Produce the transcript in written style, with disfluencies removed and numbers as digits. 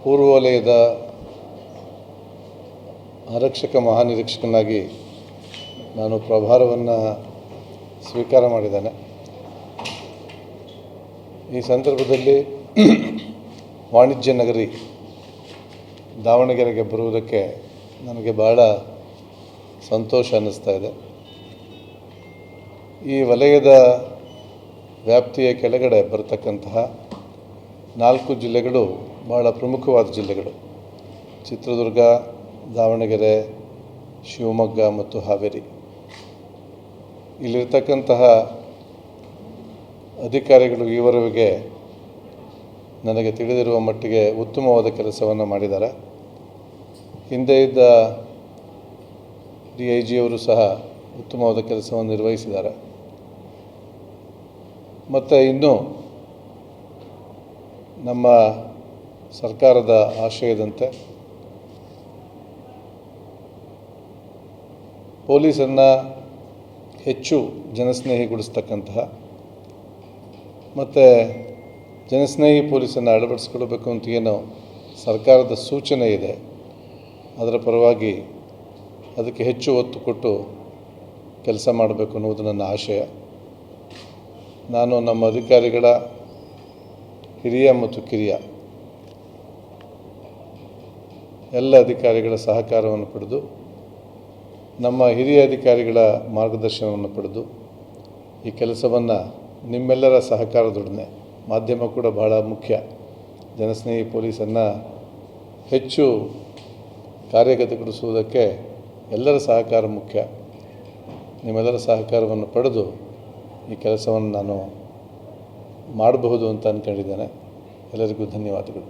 ಪೂರ್ವ ವಲಯದ ಆರಕ್ಷಕ ಮಹಾನಿರೀಕ್ಷಕನಾಗಿ ನಾನು ಪ್ರಭಾರವನ್ನು ಸ್ವೀಕಾರ ಮಾಡಿದ್ದೇನೆ. ಈ ಸಂದರ್ಭದಲ್ಲಿ ವಾಣಿಜ್ಯ ನಗರಿ ದಾವಣಗೆರೆಗೆ ಬರುವುದಕ್ಕೆ ನನಗೆ ಬಹಳ ಸಂತೋಷ ಅನ್ನಿಸ್ತಾ ಇದೆ. ಈ ವಲಯದ ವ್ಯಾಪ್ತಿಯ ಕೆಳಗಡೆ ಬರತಕ್ಕಂತಹ 4 ಜಿಲ್ಲೆಗಳು ಬಹಳ ಪ್ರಮುಖವಾದ ಜಿಲ್ಲೆಗಳು: ಚಿತ್ರದುರ್ಗ, ದಾವಣಗೆರೆ, ಶಿವಮೊಗ್ಗ ಮತ್ತು ಹಾವೇರಿ. ಇಲ್ಲಿರ್ತಕ್ಕಂತಹ ಅಧಿಕಾರಿಗಳು ಈವರೆಗೆ ನನಗೆ ತಿಳಿದಿರುವ ಮಟ್ಟಿಗೆ ಉತ್ತಮವಾದ ಕೆಲಸವನ್ನು ಮಾಡಿದ್ದಾರೆ. ಹಿಂದೆ ಇದ್ದ DIG ಅವರು ಸಹ ಉತ್ತಮವಾದ ಕೆಲಸವನ್ನು ನಿರ್ವಹಿಸಿದ್ದಾರೆ. ಮತ್ತು ಇನ್ನು ನಮ್ಮ ಸರ್ಕಾರದ ಆಶಯದಂತೆ ಪೊಲೀಸನ್ನು ಹೆಚ್ಚು ಜನಸ್ನೇಹಿಗೊಳಿಸ್ತಕ್ಕಂತಹ ಮತ್ತು ಜನಸ್ನೇಹಿ ಪೊಲೀಸನ್ನು ಅಳವಡಿಸ್ಕೊಳ್ಬೇಕು ಅಂತ ಏನು ಸರ್ಕಾರದ ಸೂಚನೆ ಇದೆ, ಅದರ ಪರವಾಗಿ ಅದಕ್ಕೆ ಹೆಚ್ಚು ಒತ್ತು ಕೊಟ್ಟು ಕೆಲಸ ಮಾಡಬೇಕು ಅನ್ನುವುದು ನನ್ನ ಆಶಯ. ನಾನು ನಮ್ಮ ಅಧಿಕಾರಿಗಳ ಹಿರಿಯ ಮತ್ತು ಕಿರಿಯ ಎಲ್ಲ ಅಧಿಕಾರಿಗಳ ಸಹಕಾರವನ್ನು ಪಡೆದು, ನಮ್ಮ ಹಿರಿಯ ಅಧಿಕಾರಿಗಳ ಮಾರ್ಗದರ್ಶನವನ್ನು ಪಡೆದು ಈ ಕೆಲಸವನ್ನು ನಿಮ್ಮೆಲ್ಲರ ಸಹಕಾರದೊಡನೆ, ಮಾಧ್ಯಮ ಕೂಡ ಬಹಳ ಮುಖ್ಯ, ಜನಸ್ನೇಹಿ ಪೊಲೀಸನ್ನು ಹೆಚ್ಚು ಕಾರ್ಯಗತಗೊಳಿಸುವುದಕ್ಕೆ ಎಲ್ಲರ ಸಹಕಾರ ಮುಖ್ಯ. ನಿಮ್ಮೆಲ್ಲರ ಸಹಕಾರವನ್ನು ಪಡೆದು ಈ ಕೆಲಸವನ್ನು ನಾನು ಮಾಡಬಹುದು ಅಂತ ಅಂದ್ಕೊಂಡಿದ್ದೇನೆ. ಎಲ್ಲರಿಗೂ ಧನ್ಯವಾದಗಳು.